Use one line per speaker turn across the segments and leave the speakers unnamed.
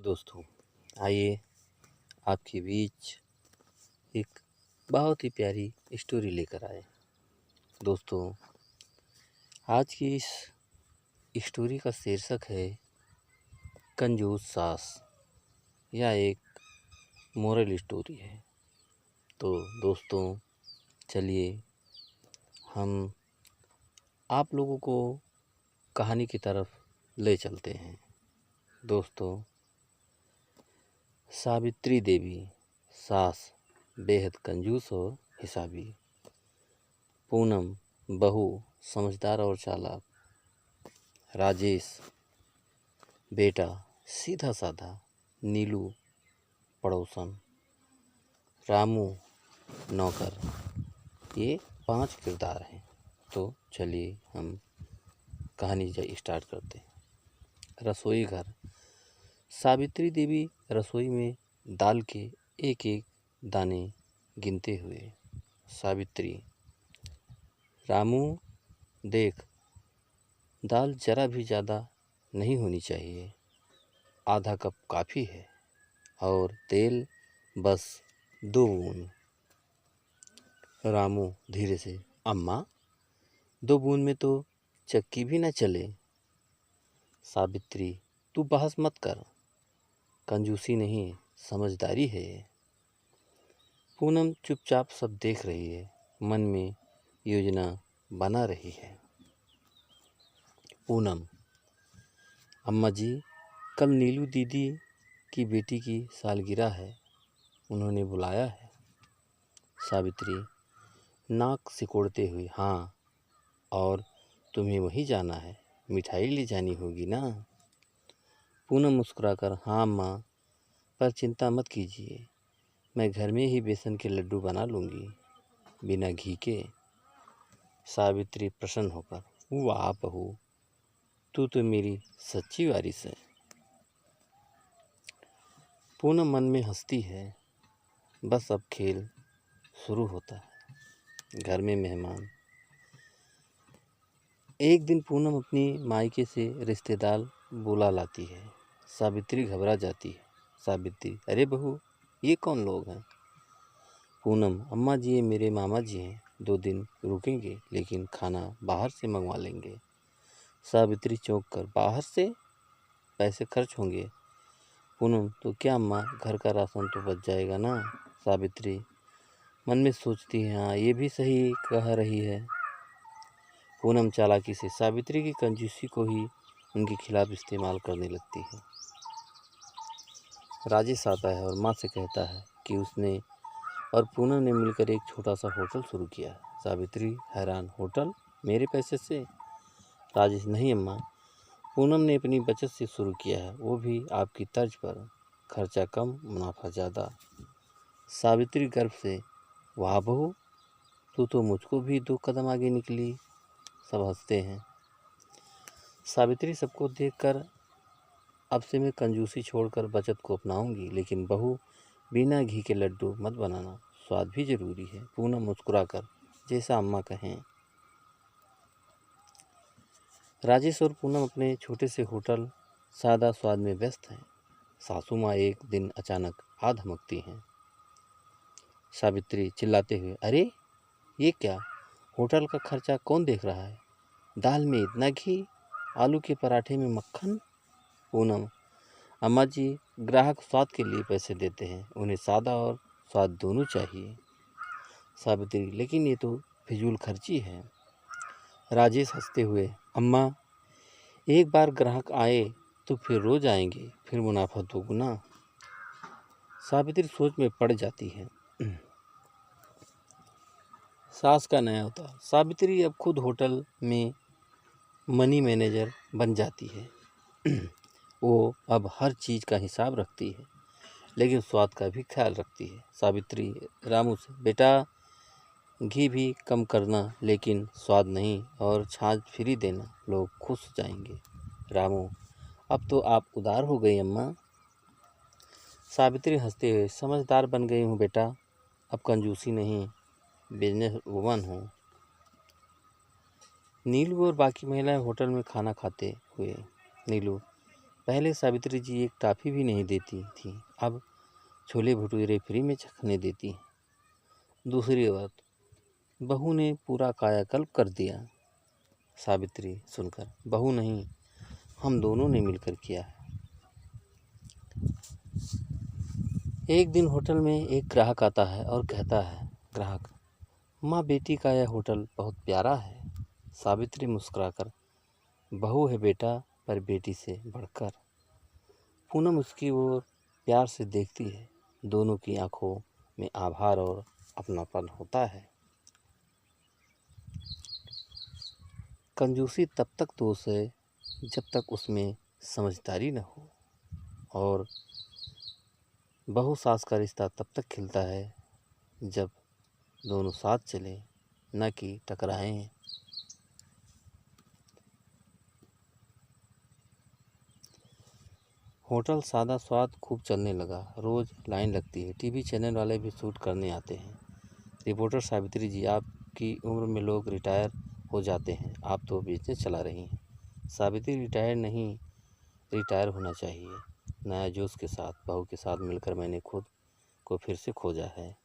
दोस्तों, आइए आपके बीच एक बहुत ही प्यारी स्टोरी लेकर आए। दोस्तों, आज की इस स्टोरी का शीर्षक है कंजूस सास। यह एक मोरल स्टोरी है। तो दोस्तों, चलिए हम आप लोगों को कहानी की तरफ ले चलते हैं। दोस्तों, सावित्री देवी सास बेहद कंजूस और हिसाबी। पूनम बहू समझदार और चालाक। राजेश बेटा सीधा साधा। नीलू पड़ोसन। रामू नौकर। ये 5 किरदार हैं। तो चलिए हम कहानी स्टार्ट करते हैं। रसोई घर। सावित्री देवी रसोई में दाल के एक एक दाने गिनते हुए। सावित्री, रामू देख, दाल जरा भी ज़्यादा नहीं होनी चाहिए, आधा कप काफ़ी है, और तेल बस 2 बूंद। रामू धीरे से, अम्मा 2 बूंद में तो चक्की भी न चले। सावित्री, तू बहस मत कर, कंजूसी नहीं समझदारी है ये। पूनम चुपचाप सब देख रही है, मन में योजना बना रही है। पूनम, अम्मा जी, कल नीलू दीदी की बेटी की सालगिरह है, उन्होंने बुलाया है। सावित्री नाक सिकोड़ते हुए, हाँ, और तुम्हें वहीं जाना है, मिठाई ले जानी होगी ना। पूनम मुस्कुराकर, हाँ अम्मा, पर चिंता मत कीजिए, मैं घर में ही बेसन के लड्डू बना लूँगी, बिना घी के। सावित्री प्रसन्न होकर, वाह बहू, तू तो मेरी सच्ची वारिस है। पूनम मन में हंसती है, बस अब खेल शुरू होता है। घर में मेहमान। एक दिन पूनम अपनी मायके से रिश्तेदार बुला लाती है। सावित्री घबरा जाती है। सावित्री, अरे बहू, ये कौन लोग हैं? पूनम, अम्मा जी, ये मेरे मामा जी हैं, 2 दिन रुकेंगे, लेकिन खाना बाहर से मंगवा लेंगे। सावित्री चौंक कर, बाहर से? पैसे खर्च होंगे। पूनम, तो क्या अम्मा, घर का राशन तो बच जाएगा ना। सावित्री मन में सोचती है, हाँ ये भी सही कह रही है। पूनम चालाकी से सावित्री की कंजूसी को ही उनके खिलाफ इस्तेमाल करने लगती है। राजेश आता है और माँ से कहता है कि उसने और पूनम ने मिलकर एक छोटा सा होटल शुरू किया। सावित्री हैरान, होटल मेरे पैसे से? राजेश, नहीं अम्मा, पूनम ने अपनी बचत से शुरू किया है, वो भी आपकी तर्ज पर, खर्चा कम मुनाफा ज़्यादा। सावित्री गर्व से, वाह बहू, तू तो मुझको भी 2 कदम आगे निकली। सब हंसते हैं। सावित्री सबको देखकर, अब से मैं कंजूसी छोड़कर बचत को अपनाऊंगी, लेकिन बहू बिना घी के लड्डू मत बनाना, स्वाद भी जरूरी है। पूनम मुस्कुराकर, जैसा अम्मा कहें। राजेश और पूनम अपने छोटे से होटल सादा स्वाद में व्यस्त हैं। सासू माँ एक दिन अचानक आ धमकती हैं। सावित्री चिल्लाते हुए, अरे ये क्या, होटल का खर्चा कौन देख रहा है? दाल में इतना घी, आलू के पराठे में मक्खन। पूनम, अम्मा जी, ग्राहक स्वाद के लिए पैसे देते हैं, उन्हें सादा और स्वाद दोनों चाहिए। सावित्री, लेकिन ये तो फिजूल खर्ची है। राजेश हंसते हुए, अम्मा, एक बार ग्राहक आए तो फिर रोज आएंगे, फिर मुनाफा दोगुना। सावित्री सोच में पड़ जाती है। सास का नया अवतार। सावित्री अब खुद होटल में मनी मैनेजर बन जाती है। वो अब हर चीज़ का हिसाब रखती है, लेकिन स्वाद का भी ख्याल रखती है। सावित्री रामू से, बेटा घी भी कम करना, लेकिन स्वाद नहीं, और छाछ फ्री देना, लोग खुश हो जाएंगे। रामू, अब तो आप उदार हो गई अम्मा। सावित्री हंसते हुए, समझदार बन गई हूँ बेटा, अब कंजूसी नहीं, बिजनेस वुमन हूँ। नीलू और बाकी महिलाएं होटल में खाना खाते हुए। नीलू, पहले सावित्री जी एक टॉफ़ी भी नहीं देती थी, अब छोले भटूरे फ्री में चखने देती हैं। दूसरी बात, बहू ने पूरा कायाकल्प कर दिया। सावित्री सुनकर, बहू नहीं, हम दोनों ने मिलकर किया है। एक दिन होटल में एक ग्राहक आता है और कहता है, ग्राहक, माँ बेटी का यह होटल बहुत प्यारा है। सावित्री मुस्कुराकर, बहू है बेटा, पर बेटी से बढ़कर। पूनम उसकी ओर प्यार से देखती है, दोनों की आंखों में आभार और अपनापन होता है। कंजूसी तब तक दोष है जब तक उसमें समझदारी न हो, और बहू सास का रिश्ता तब तक खिलता है जब दोनों साथ चले, न कि टकराएं। होटल सादा स्वाद खूब चलने लगा। रोज़ लाइन लगती है, टीवी चैनल वाले भी शूट करने आते हैं। रिपोर्टर, सावित्री जी, आपकी उम्र में लोग रिटायर हो जाते हैं, आप तो बिजनेस चला रही हैं। सावित्री, रिटायर नहीं, रिटायर होना चाहिए। नया जोश के साथ, बहू के साथ मिलकर मैंने खुद को फिर से खोजा है।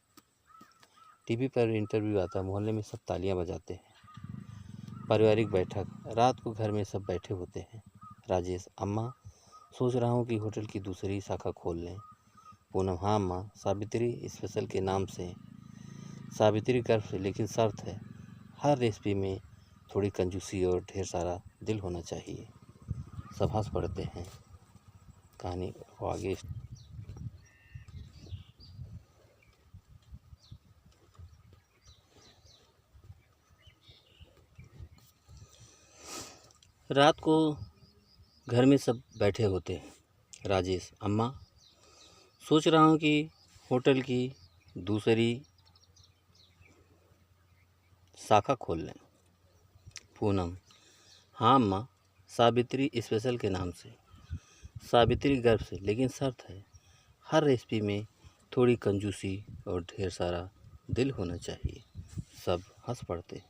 टीवी पर इंटरव्यू आता, मोहल्ले में सब तालियां बजाते हैं। पारिवारिक बैठक, रात को घर में सब बैठे होते हैं। राजेश, अम्मा, सोच रहा हूँ कि होटल की दूसरी शाखा खोल लें। पूनम, हाँ अम्मा, सावित्री स्पेशल के नाम से। सावित्री गर्व से, लेकिन शर्त है, हर रेसिपी में थोड़ी कंजूसी और ढेर सारा दिल होना चाहिए। सब हंस पड़ते हैं। कहानी को आगे रात को घर में सब बैठे होते हैं। राजेश, अम्मा, सोच रहा हूँ कि होटल की दूसरी शाखा खोल लें। पूनम, हाँ अम्मा, सावित्री स्पेशल के नाम से। सावित्री गर्व से, लेकिन शर्त है, हर रेसिपी में थोड़ी कंजूसी और ढेर सारा दिल होना चाहिए। सब हंस पड़ते।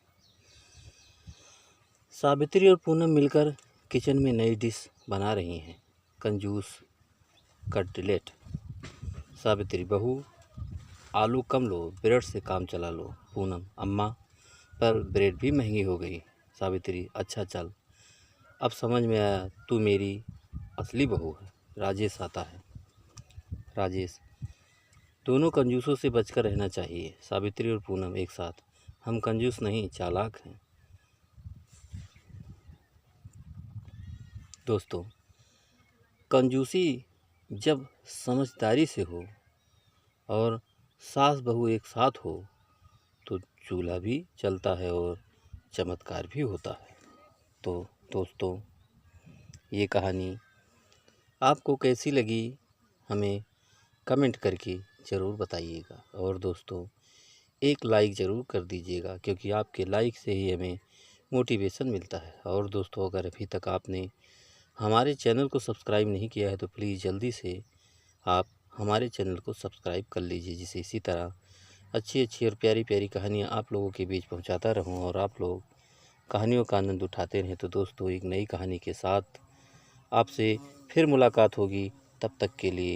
सावित्री और पूनम मिलकर किचन में नई डिश बना रही हैं, कंजूस कटलेट। सावित्री, बहू, आलू कम लो, ब्रेड से काम चला लो। पूनम, अम्मा, पर ब्रेड भी महंगी हो गई। सावित्री, अच्छा चल, अब समझ में आया, तू मेरी असली बहू है। राजेश आता है। राजेश, दोनों कंजूसों से बचकर रहना चाहिए। सावित्री और पूनम एक साथ, हम कंजूस नहीं, चालाक हैं। दोस्तों, कंजूसी जब समझदारी से हो और सास बहू एक साथ हो तो चूल्हा भी चलता है और चमत्कार भी होता है। तो दोस्तों, ये कहानी आपको कैसी लगी हमें कमेंट करके ज़रूर बताइएगा, और दोस्तों एक लाइक ज़रूर कर दीजिएगा, क्योंकि आपके लाइक से ही हमें मोटिवेशन मिलता है। और दोस्तों, अगर अभी तक आपने हमारे चैनल को सब्सक्राइब नहीं किया है तो प्लीज़ जल्दी से आप हमारे चैनल को सब्सक्राइब कर लीजिए, जिससे इसी तरह अच्छी अच्छी और प्यारी प्यारी कहानियाँ आप लोगों के बीच पहुँचाता रहूँ और आप लोग कहानियों का आनंद उठाते रहें। तो दोस्तों, एक नई कहानी के साथ आपसे फिर मुलाकात होगी, तब तक के लिए